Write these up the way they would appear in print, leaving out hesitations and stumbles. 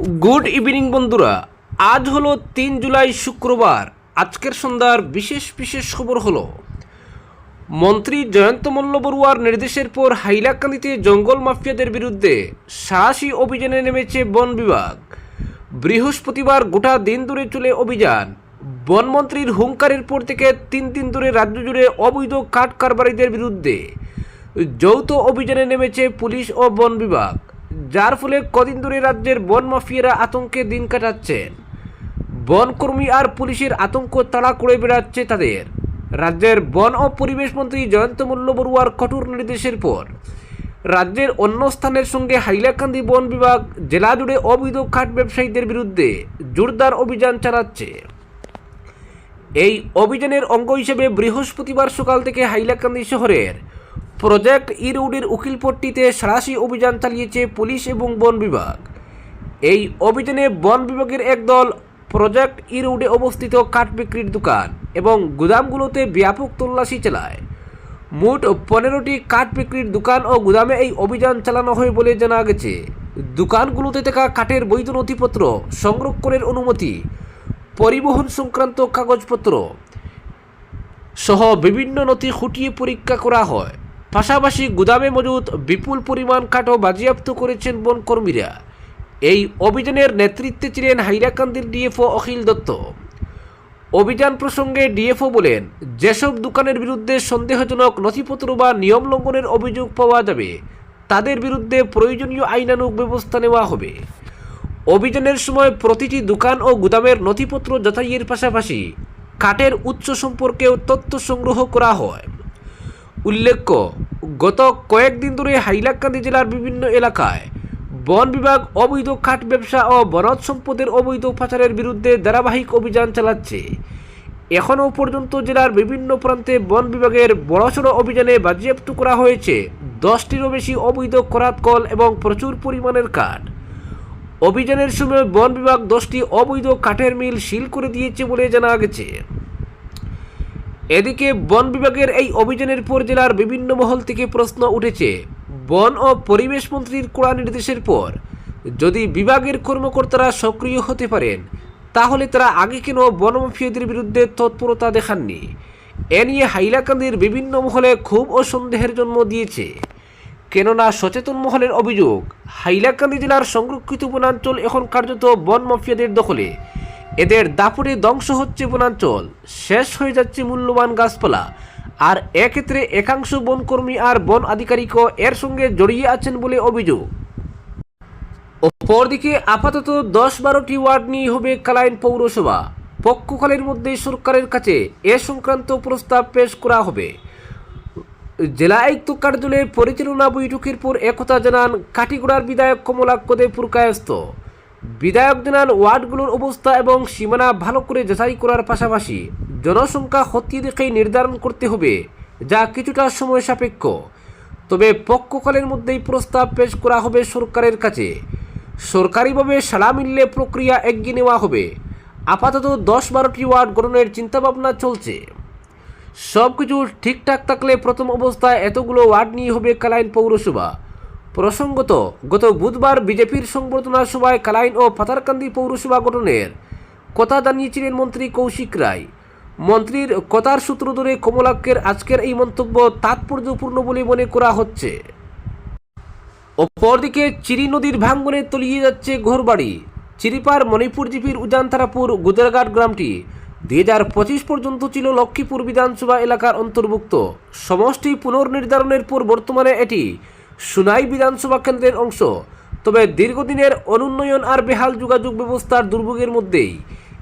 Good evening বন্ধুরা, আজ হলো 3 জুলাই শুক্রবার। আজকের সন্ধ্যার বিশেষ বিশেষ খবর হলো মন্ত্রী জয়ন্ত মল্ল বড়ুয়ার নির্দেশের পর হাইলাকান্দিতে জঙ্গল মাফিয়াদের বিরুদ্ধে সাহসী অভিযানে নেমেছে বন বিভাগ। বৃহস্পতিবার গোটা দিন ধরে চলে অভিযান। বনমন্ত্রীর হুঙ্কারের পর থেকে 3 দিন ধরে রাজ্য জুড়ে অবৈধ কাঠ কারবারিদের বিরুদ্ধে যৌথ অভিযানে নেমেছে পুলিশ ও বন বিভাগ, যার ফলে কদিন ধরে রাজ্যের বন মাফিয়ারা আতঙ্কে দিন কাটাচ্ছেন। বনকর্মী আর পুলিশের আতঙ্ক তাড়া করে বেড়াচ্ছে তাদের। রাজ্যের বন ও পরিবেশ মন্ত্রী জয়ন্ত মল্ল বড়ুয়ার কঠোর নির্দেশের পর রাজ্যের অন্য স্থানের সঙ্গে হাইলাকান্দি বন বিভাগ জেলা জুড়ে অবৈধ কাঠ ব্যবসায়ীদের বিরুদ্ধে জোরদার অভিযান চালাচ্ছে। এই অভিযানের অঙ্গ হিসেবে বৃহস্পতিবার সকাল থেকে হাইলাকান্দি শহরের প্রজেক্ট ই রোডের উকিলপট্টিতে সাঁড়াশি অভিযান চালিয়েছে পুলিশ এবং বন বিভাগ। এই অভিযানে বন বিভাগের একদল প্রজেক্ট ই রোডে অবস্থিত কাঠ বিক্রির দোকান এবং গুদামগুলোতে ব্যাপক তল্লাশি চালায়। মোট 15টি কাঠ বিক্রির দোকান ও গুদামে এই অভিযান চালানো হয় বলে জানা গেছে। দোকানগুলোতে থাকা কাঠের বৈধ নথিপত্র, সংরক্ষণের অনুমতি, পরিবহন সংক্রান্ত কাগজপত্র সহ বিভিন্ন নথি খুঁটিয়ে পরীক্ষা করা হয়। পাশাপাশি গুদামে মজুদ বিপুল পরিমাণ কাঠও বাজেয়াপ্ত করেছেন বনকর্মীরা। এই অভিযানের নেতৃত্বে ছিলেন হাইলাকান্দির ডিএফও অখিল দত্ত। অভিযান প্রসঙ্গে ডিএফও বলেন, যেসব দোকানের বিরুদ্ধে সন্দেহজনক নথিপত্র বা নিয়ম লঙ্ঘনের অভিযোগ পাওয়া যাবে তাদের বিরুদ্ধে প্রয়োজনীয় আইনানুগ ব্যবস্থা নেওয়া হবে। অভিযানের সময় প্রতিটি দোকান ও গুদামের নথিপত্র যাচাইয়ের পাশাপাশি কাঠের উৎস সম্পর্কেও তথ্য সংগ্রহ করা হয়। উল্লেখ্য, গত কয়েকদিন ধরে হাইলাকান্দি জেলার বিভিন্ন এলাকায় বন বিভাগ অবৈধ কাঠ ব্যবসা ও বনজ সম্পদের অবৈধ পাচারের বিরুদ্ধে ধারাবাহিক অভিযান চালাচ্ছে। এখনও পর্যন্ত জেলার বিভিন্ন প্রান্তে বন বিভাগের বড়সড় অভিযানে বাজেয়াপ্ত করা হয়েছে 10টিরও বেশি অবৈধ করাত কল এবং প্রচুর পরিমাণের কাঠ। অভিযানের সময় বন বিভাগ 10টি অবৈধ কাঠের মিল সিল করে দিয়েছে বলে জানা গেছে। এদিকে বন বিভাগের এই অভিযানের পর জেলার বিভিন্ন মহল থেকে প্রশ্ন উঠেছে, বন ও পরিবেশ মন্ত্রীর কড়া নির্দেশের পর যদি বিভাগের কর্মকর্তারা সক্রিয় হতে পারেন তাহলে তারা আগে কেন বনমাফিয়াদের বিরুদ্ধে তৎপরতা দেখাননি। এ নিয়ে হাইলাকান্দির বিভিন্ন মহলে ক্ষোভ ও সন্দেহের জন্ম দিয়েছে। কেননা সচেতন মহলের অভিযোগ, হাইলাকান্দি জেলার সংরক্ষিত বনাঞ্চল এখন কার্যত বন মাফিয়াদের দখলে। এদের দাপটে ধ্বংস হচ্ছে বনাঞ্চল, শেষ হয়ে যাচ্ছে মূল্যবান গাছপালা, আর এক্ষেত্রে একাংশ বনকর্মী আর বন আধিকারিকও এর সঙ্গে জড়িয়ে আছেন বলে অভিযোগ। অপরদিকে আপাতত 10-12টি ওয়ার্ড নিয়ে হবে কালাইন পৌরসভা। পক্ষকালের মধ্যে সরকারের কাছে এ সংক্রান্ত প্রস্তাব পেশ করা হবে। জেলা আয়ুক্ত কার্যালয়ে পরিচালনা বৈঠকের পর একথা জানান কাটিগড়ার বিধায়ক কমলাক্ষ দে পুরকায়স্থ। বিধায়ক জানান, ওয়ার্ডগুলোর অবস্থা এবং সীমানা ভালো করে যাচাই করার পাশাপাশি জনসংখ্যা খতিয়ে দেখেই নির্ধারণ করতে হবে, যা কিছুটা সময় সাপেক্ষ। তবে পক্ষকালের মধ্যেই প্রস্তাব পেশ করা হবে সরকারের কাছে। সরকারিভাবে সাড়া মিললে প্রক্রিয়া এগিয়ে নেওয়া হবে। আপাতত 10-12টি ওয়ার্ড গঠনের চিন্তাভাবনা চলছে। সব কিছু ঠিকঠাক থাকলে প্রথম অবস্থায় এতগুলো ওয়ার্ড নিয়ে হবে কালাইন পৌরসভা। প্রসঙ্গত, গত বুধবার বিজেপির সংবর্ধনা সভায় কালাইন ও পাথারকান্দি পৌরসভা গঠনের কথা জানিয়েছিলেন মন্ত্রী কৌশিক রায়। মন্ত্রীর কথার সূত্র ধরে কমলাক্ষের আজকের এই মন্তব্য তাৎপর্যপূর্ণ বলে মনে করা হচ্ছে। অপরদিকে চিরি নদীর ভাঙ্গনে তলিয়ে যাচ্ছে ঘরবাড়ি। চিরিপার মণিপুর জিপির উজানতারাপুর গুজরাঘাট গ্রামটি 2025 পর্যন্ত ছিল লক্ষ্মীপুর বিধানসভা এলাকার অন্তর্ভুক্ত। সমষ্টি পুনর্নির্ধারণের পর বর্তমানে এটি সুনাই বিধানসভা কেন্দ্রের অংশ। তবে দীর্ঘদিনের অনুন্নয়ন আর বেহাল যোগাযোগ ব্যবস্থার দুর্ভোগের মধ্যেই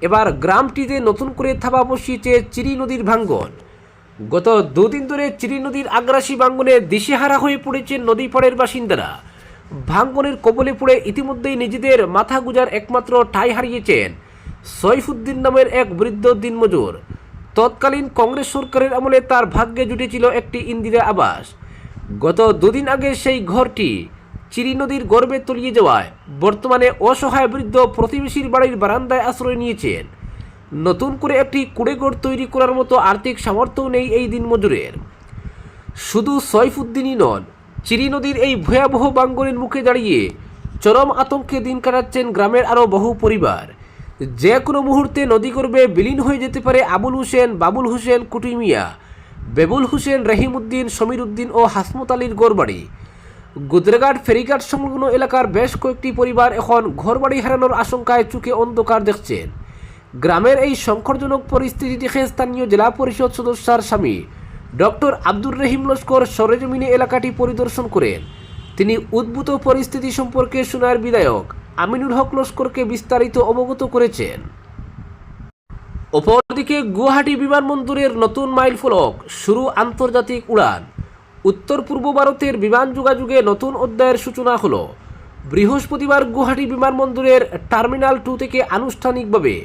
এবার গ্রামটিতে নতুন করে থাবা বসিয়েছে চিরি নদীর ভাঙ্গন। গত 2 দিন ধরে চিরি নদীর আগ্রাসী ভাঙ্গনে দিশেহারা হয়ে পড়েছেন নদীপাড়ের বাসিন্দারা। ভাঙ্গনের কবলে পড়ে ইতিমধ্যেই নিজেদের মাথা গুজার একমাত্র ঠাঁই হারিয়েছেন সৈফুদ্দিন নামের এক বৃদ্ধ দিনমজুর। তৎকালীন কংগ্রেস সরকারের আমলে তার ভাগ্যে জুটেছিল একটি ইন্দিরা আবাস। গত 2 দিন আগে সেই ঘরটি চিরি নদীর গর্ভে তলিয়ে যাওয়ায় বর্তমানে অসহায় বৃদ্ধ প্রতিবেশীর বাড়ির বারান্দায় আশ্রয় নিয়েছেন। নতুন করে একটি কুড়েঘর তৈরি করার মতো আর্থিক সামর্থ্য নেই এই দিনমজুরের। শুধু সৈফুদ্দিনই নন, চিরি নদীর এই ভয়াবহ ভাঙ্গনের মুখে দাঁড়িয়ে চরম আতঙ্কে দিন কাটাচ্ছেন গ্রামের আরও বহু পরিবার। যে কোনো মুহূর্তে নদীগর্ভে বিলীন হয়ে যেতে পারে আবুল হোসেন, বাবুল হোসেন, কুটি মিয়া, বেবুল হোসেন, রহিম উদ্দিন, সমীর উদ্দিন ও হাসমত আলীর গড়বাড়ি। গুজরাঘাট ফেরিঘাট সংলগ্ন এলাকার বেশ কয়েকটি পরিবার এখন ঘরবাড়ি হারানোর আশঙ্কায় চোখে অন্ধকার দেখছেন। গ্রামের এই সংকটজনক পরিস্থিতি দেখে স্থানীয় জেলা পরিষদ সদস্যার স্বামী ডক্টর আব্দুর রহিম লস্কর সরেজমিনে এলাকাটি পরিদর্শন করেন। তিনি উদ্ভূত পরিস্থিতি সম্পর্কে সোনার বিধায়ক আমিনুল হক লস্করকে বিস্তারিত অবগত করেছেন। অপরদিকে গুয়াহাটি বিমানবন্দরের নতুন মাইল ফলক, শুরু আন্তর্জাতিক উড়ান। উত্তর পূর্ব ভারতের বিমান যোগাযোগে নতুন অধ্যায়ের সূচনা হলো। বৃহস্পতিবার গুয়াহাটি বিমানবন্দরের টার্মিনাল 2 থেকে আনুষ্ঠানিকভাবে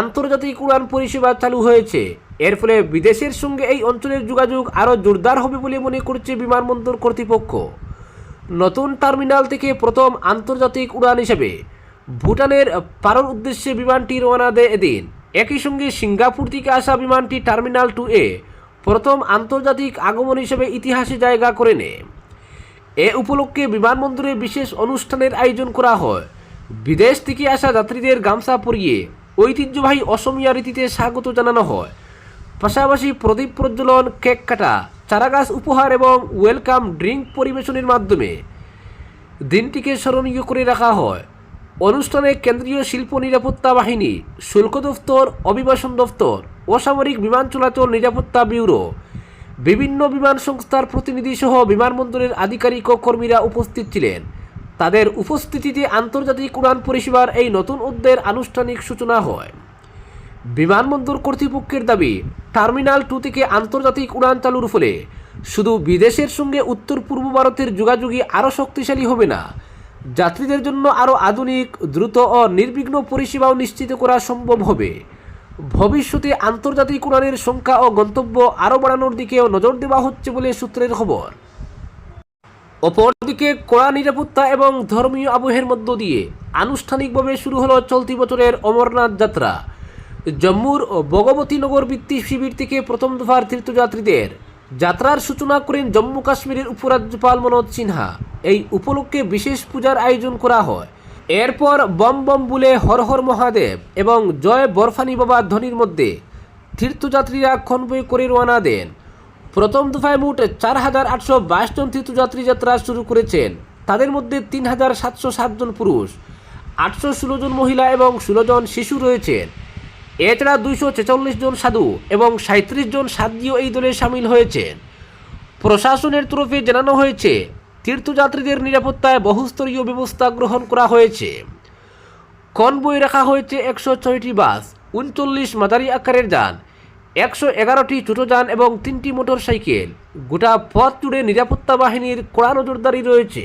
আন্তর্জাতিক উড়ান পরিষেবা চালু হয়েছে। এর ফলে বিদেশের সঙ্গে এই অঞ্চলের যোগাযোগ আরও জোরদার হবে বলে মনে করছে বিমানবন্দর কর্তৃপক্ষ। নতুন টার্মিনাল থেকে প্রথম আন্তর্জাতিক উড়ান হিসেবে ভুটানের পারোর উদ্দেশ্যে বিমানটি রওনা দেয় এদিন। একই সঙ্গে সিঙ্গাপুর থেকে আসা বিমানটি টার্মিনাল 2-এ প্রথম আন্তর্জাতিক আগমন হিসেবে ইতিহাসে জায়গা করে নেয়। এ উপলক্ষে বিমানবন্দরে বিশেষ অনুষ্ঠানের আয়োজন করা হয়। বিদেশ থেকে আসা যাত্রীদের গামছা পরিয়ে ঐতিহ্যবাহী অসমীয়া রীতিতে স্বাগত জানানো হয়। পাশাপাশি প্রদীপ প্রজ্বলন, কেক কাটা, চারাগাছ উপহার এবং ওয়েলকাম ড্রিঙ্ক পরিবেশনের মাধ্যমে দিনটিকে স্মরণীয় করে রাখা হয়। অনুষ্ঠানে কেন্দ্রীয় শিল্প নিরাপত্তা বাহিনী, শুল্ক দফতর, অভিবাসন দফতর, অসামরিক বিমান চলাচল নিরাপত্তা ব্যুরো, বিভিন্ন বিমান সংস্থার প্রতিনিধি সহ বিমানবন্দরের আধিকারিক ও কর্মীরা উপস্থিত ছিলেন। তাদের উপস্থিতিতে আন্তর্জাতিক উড়ান পরিষেবার এই নতুন অধ্যায়ের আনুষ্ঠানিক সূচনা হয়। বিমানবন্দর কর্তৃপক্ষের দাবি, টার্মিনাল 2 থেকে আন্তর্জাতিক উড়ান চালুর ফলে শুধু বিদেশের সঙ্গে উত্তর পূর্ব ভারতের যোগাযোগই আরও শক্তিশালী হবে না, যাত্রীদের জন্য আরও আধুনিক, দ্রুত ও নির্বিঘ্ন পরিষেবাও নিশ্চিত করা সম্ভব হবে। ভবিষ্যতে আন্তর্জাতিক উড়ানের সংখ্যা ও গন্তব্য আরও বাড়ানোর দিকেও নজর দেওয়া হচ্ছে বলে সূত্রের খবর। অপরদিকে কড়া নিরাপত্তা এবং ধর্মীয় আবহের মধ্য দিয়ে আনুষ্ঠানিকভাবে শুরু হলো চলতি বছরের অমরনাথ যাত্রা। জম্মুর ভগবতীনগর বৃত্তি শিবির থেকে প্রথম দফার তীর্থযাত্রীদের যাত্রার সূচনা করেন জম্মু কাশ্মীরের উপরাজ্যপাল মনোজ সিনহা। এই উপলক্ষে বিশেষ পূজার আয়োজন করা হয়। এরপর বম বম বলে হর হর মহাদেব এবং জয় বরফানি বাবা ধ্বনির মধ্যে তীর্থযাত্রীরা কনভয় করে রওনা দেন। প্রথম দফায় মোট 4,822 জন তীর্থযাত্রী যাত্রা শুরু করেছেন। তাদের মধ্যে 3,707 জন পুরুষ, 816 জন মহিলা এবং 16 জন শিশু রয়েছেন। এছাড়া 246 জন সাধু এবং 37 জন সাধ্যীয় এই দলে সামিল হয়েছেন। প্রশাসনের তরফে জানানো হয়েছে, তীর্থযাত্রীদের নিরাপত্তায় বহুস্তরীয় ব্যবস্থা গ্রহণ করা হয়েছে। কনভয় রাখা হয়েছে 106টি বাস, 39 মাঝারি আকারের যান, 111টি ছোট যান এবং 3টি মোটর সাইকেল। গোটা পথ জুড়ে নিরাপত্তা বাহিনীর কড়া নজরদারি রয়েছে।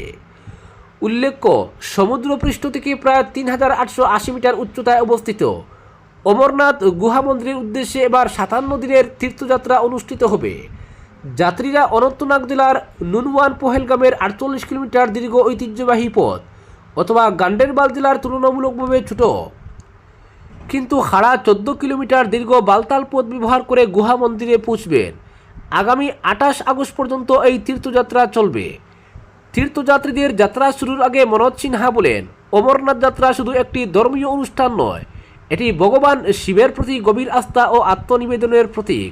উল্লেখ্য, সমুদ্রপৃষ্ঠ থেকে প্রায় 3,880 মিটার উচ্চতায় অবস্থিত অমরনাথ গুহা মন্দিরের উদ্দেশ্যে এবার 57 দিনের তীর্থযাত্রা অনুষ্ঠিত হবে। যাত্রীরা অনন্তনাগ জেলার নুনওয়ান পহেলগামের 48 কিলোমিটার দীর্ঘ ঐতিহ্যবাহী পথ অথবা গান্ডেরবাল জেলার তুলনামূলকভাবে ছোট কিন্তু হাড়া 14 কিলোমিটার দীর্ঘ বালতাল পথ ব্যবহার করে গুহা মন্দিরে পৌঁছবেন। আগামী 28 আগস্ট পর্যন্ত এই তীর্থযাত্রা চলবে। তীর্থযাত্রীদের যাত্রা শুরুর আগে মনোজ সিনহা বলেন, অমরনাথ যাত্রা শুধু একটি ধর্মীয় অনুষ্ঠান নয়, এটি ভগবান শিবের প্রতি গভীর আস্থা ও আত্মনিবেদনের প্রতীক।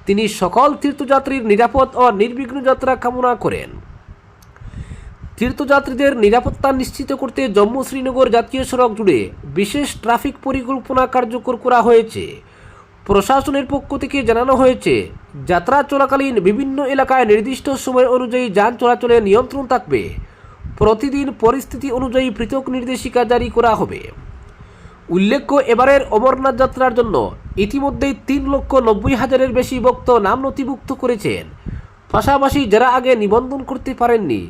তিনি সকল তীর্থযাত্রীর নিরাপদ ও নির্বিঘ্ন যাত্রা কামনা করেন। তীর্থযাত্রীদের নিরাপত্তা নিশ্চিত করতে জম্মু শ্রীনগর জাতীয় সড়ক জুড়ে বিশেষ ট্রাফিক পরিকল্পনা কার্যকর করা হয়েছে। প্রশাসনের পক্ষ থেকে জানানো হয়েছে, যাত্রা চলাকালীন বিভিন্ন এলাকায় নির্দিষ্ট সময় অনুযায়ী যান চলাচলে নিয়ন্ত্রণ থাকবে। প্রতিদিন পরিস্থিতি অনুযায়ী পৃথক নির্দেশিকা জারি করা হবে। উল্লেখ্য, এবারের অমরনাথ যাত্রার জন্য ইতিমধ্যেই 3,90,000-এর বেশি ভক্ত নাম নথিভুক্ত করেছেন। পাশাপাশি যারা আগে নিবন্ধন করতে পারেননি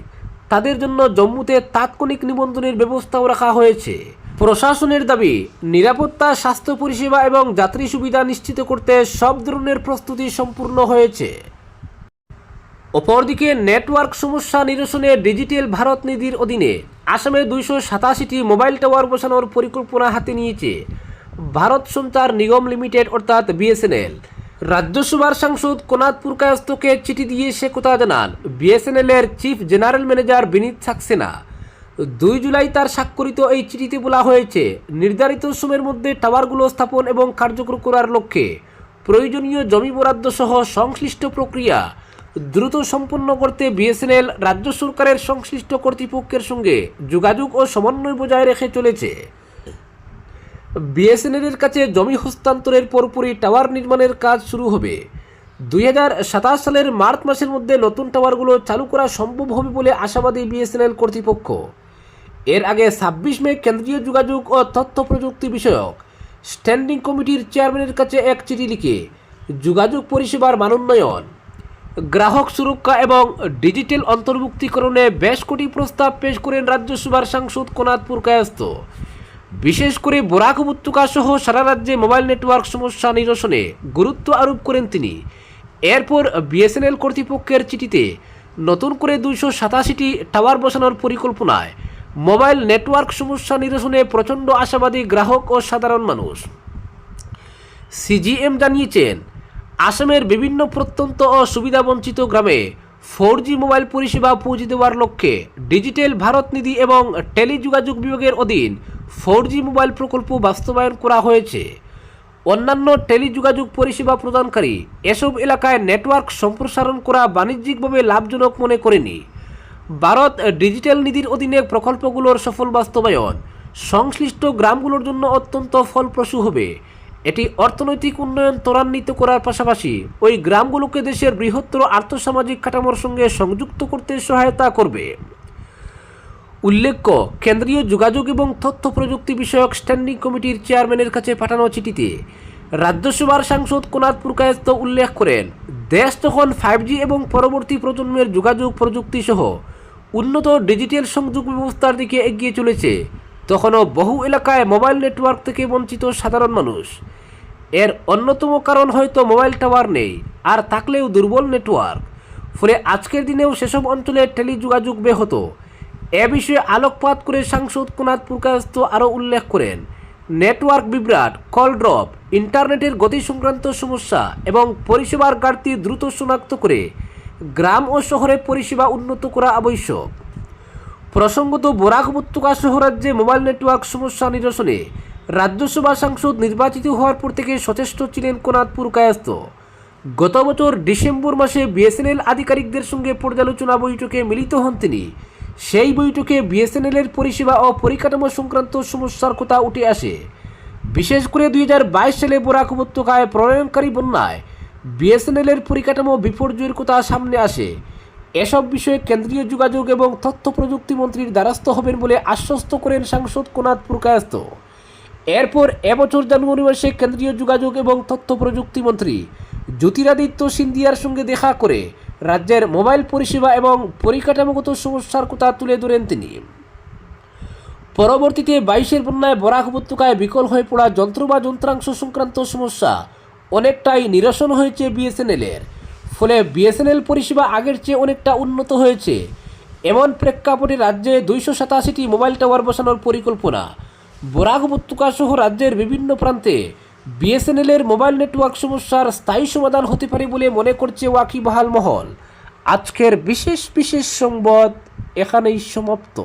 তাদের জন্য জম্মুতে তাৎক্ষণিক নিবন্ধনের ব্যবস্থাও রাখা হয়েছে। প্রশাসনের দাবি, নিরাপত্তা, স্বাস্থ্য পরিষেবা এবং যাত্রী সুবিধা নিশ্চিত করতে সব ধরনের প্রস্তুতি সম্পূর্ণ হয়েছে। অপরদিকে নেটওয়ার্ক সমস্যা নিরসনে ডিজিটাল ভারত নীতির অধীনে আসামে 287টি মোবাইল টাওয়ার বসানোর পরিকল্পনা হাতে নিয়েছে ভারত সঞ্চার নিগম লিমিটেড অর্থাৎ বিএসএনএল। রাজ্যসভার সাংসদ কোনাদপুর কায়স্থকে চিঠি দিয়ে সে কথা জানান বিএসএনএল এর চিফ জেনারেল ম্যানেজার বিনীত সাক্সেনা। 2 জুলাই তার স্বাক্ষরিত এই চিঠিতে বলা হয়েছে, নির্ধারিত সময়ের মধ্যে টাওয়ারগুলো স্থাপন এবং কার্যকর করার লক্ষ্যে প্রয়োজনীয় জমি বরাদ্দ সহ সংশ্লিষ্ট প্রক্রিয়া দ্রুত সম্পন্ন করতে বিএসএনএল রাজ্য সরকারের সংশ্লিষ্ট কর্তৃপক্ষের সঙ্গে যোগাযোগ ও সমন্বয় বজায় রেখে চলেছে। বিএসএনএলের কাছে জমি হস্তান্তরের পরপরই টাওয়ার নির্মাণের কাজ শুরু হবে। 2027 সালের মার্চ মাসের মধ্যে নতুন টাওয়ারগুলো চালু করা সম্ভব হবে বলে আশাবাদী বিএসএনএল কর্তৃপক্ষ। এর আগে 26 মে কেন্দ্রীয় যোগাযোগ ও তথ্য প্রযুক্তি বিষয়ক স্ট্যান্ডিং কমিটির চেয়ারম্যানের কাছে এক চিঠি লিখে যোগাযোগ পরিষেবার মানোন্নয়ন, গ্রাহক সুরক্ষা এবং ডিজিটাল অন্তর্ভুক্তিকরণে বেশ কটি প্রস্তাব পেশ করেন রাজ্যসভার সাংসদ কোনাদপুর কায়স্থ। বিশেষ করে বরাক উপত্যকা সহ সারা রাজ্যে মোবাইল নেটওয়ার্ক সমস্যা নিরসনে গুরুত্ব আরোপ করেন তিনি। এরপর বিএসএনএল কর্তৃপক্ষের চিঠিতে নতুন করে 287টি টাওয়ার বসানোর পরিকল্পনায় মোবাইল নেটওয়ার্ক সমস্যা নিরসনে প্রচণ্ড আশাবাদী গ্রাহক ও সাধারণ মানুষ। সিজিএম জানিয়েছেন, আসামের বিভিন্ন প্রত্যন্ত ও সুবিধাবঞ্চিত গ্রামে 4G মোবাইল পরিষেবা পৌঁছে দেওয়ার লক্ষ্যে ডিজিটাল ভারত নিধি এবং টেলিযোগাযোগ বিভাগের অধীন 4G মোবাইল প্রকল্প বাস্তবায়ন করা হয়েছে। অন্যান্য টেলিযোগাযোগ পরিষেবা প্রদানকারী এসব এলাকায় নেটওয়ার্ক সম্প্রসারণ করা বাণিজ্যিকভাবে লাভজনক মনে করেনি। ভারত ডিজিটাল নিধির অধীনে প্রকল্পগুলোর সফল বাস্তবায়ন সংশ্লিষ্ট গ্রামগুলোর জন্য অত্যন্ত ফলপ্রসূ হবে। এটি অর্থনৈতিক উন্নয়ন ত্বরান্বিত করার পাশাপাশি ওই গ্রামগুলোকে দেশের বৃহত্তর আর্থসামাজিক কাঠামোর সঙ্গে সংযুক্ত করতে সহায়তা করবে। উল্লেখ্য, কেন্দ্রীয় যোগাযোগ এবং তথ্য প্রযুক্তি বিষয়ক স্ট্যান্ডিং কমিটির চেয়ারম্যানের কাছে পাঠানো চিঠিতে রাজ্যসভার সাংসদ কোনাদপুর কায়স্থ উল্লেখ করেন, দেশ যখন 5G এবং পরবর্তী প্রজন্মের যোগাযোগ প্রযুক্তি সহ উন্নত ডিজিটাল সংযোগ ব্যবস্থার দিকে এগিয়ে চলেছে, তখনও বহু এলাকায় মোবাইল নেটওয়ার্ক থেকে বঞ্চিত সাধারণ মানুষ। এর অন্যতম কারণ হয়তো মোবাইল টাওয়ার নেই, আর থাকলেও দুর্বল নেটওয়ার্ক। ফলে আজকের দিনেও সেসব অঞ্চলে টেলিযোগাযোগ ব্যাহত। এ বিষয়ে আলোকপাত করে সাংসদ কোনাদপুর কায়স্থ আরও উল্লেখ করেন, নেটওয়ার্ক বিভ্রাট, কল ড্রপ, ইন্টারনেটের গতি সংক্রান্ত সমস্যা এবং পরিষেবার ঘাটতি দ্রুত শনাক্ত করে গ্রাম ও শহরে পরিষেবা উন্নত করা আবশ্যক। প্রসঙ্গত, বরাক উপত্যকা সহ রাজ্যে মোবাইল নেটওয়ার্ক সমস্যা নিরসনে রাজ্যসভা সাংসদ নির্বাচিত হওয়ার পর থেকে সচেষ্ট ছিলেন কোনাদপুর কায়স্থ। গত বছর ডিসেম্বর মাসে বিএসএনএল আধিকারিকদের সঙ্গে পর্যালোচনা বৈঠকে মিলিত হন তিনি। সেই বৈঠকে বিএসএনএলের পরিষেবা ও পরিকাঠামো সংক্রান্ত সমস্যার কথা উঠে আসে। বিশেষ করে 2022 সালে বরাক উপত্যকায় প্রলয়ঙ্কারী বন্যায় বিএসএনএলের পরিকাঠামো বিপর্যয়ের কথা সামনে আসে। এসব বিষয়ে কেন্দ্রীয় যোগাযোগ এবং তথ্য প্রযুক্তি মন্ত্রীর দ্বারস্থ হবেন বলে আশ্বস্ত করেন সাংসদ কোনাদপুর কায়স্থ। এরপর এবছর জানুয়ারি মাসে কেন্দ্রীয় যোগাযোগ এবং তথ্য প্রযুক্তি মন্ত্রী জ্যোতিরাদিত্য সিন্ধিয়ার সঙ্গে দেখা করে রাজ্যের মোবাইল পরিষেবা এবং পরিকাঠামোগত সমস্যার কথা তুলে ধরেন তিনি। পরবর্তীতে 22-এর বন্যায় বরাক উপত্যকায় বিকল হয়ে পড়া যন্ত্র বা যন্ত্রাংশ সংক্রান্ত সমস্যা অনেকটাই নিরসন হয়েছে বিএসএনএলের। ফলে বিএসএনএল পরিষেবা আগের চেয়ে অনেকটা উন্নত হয়েছে। এমন প্রেক্ষাপটে রাজ্যে 287টি মোবাইল টাওয়ার বসানোর পরিকল্পনা। বরাক উপত্যকা সহ রাজ্যের বিভিন্ন প্রান্তে বিএসএনএলের মোবাইল নেটওয়ার্ক সমস্যার স্থায়ী সমাধান হতে পারে বলে মনে করছে ওয়াকিবহাল মহল। আজকের বিশেষ সংবাদ এখানেই সমাপ্ত।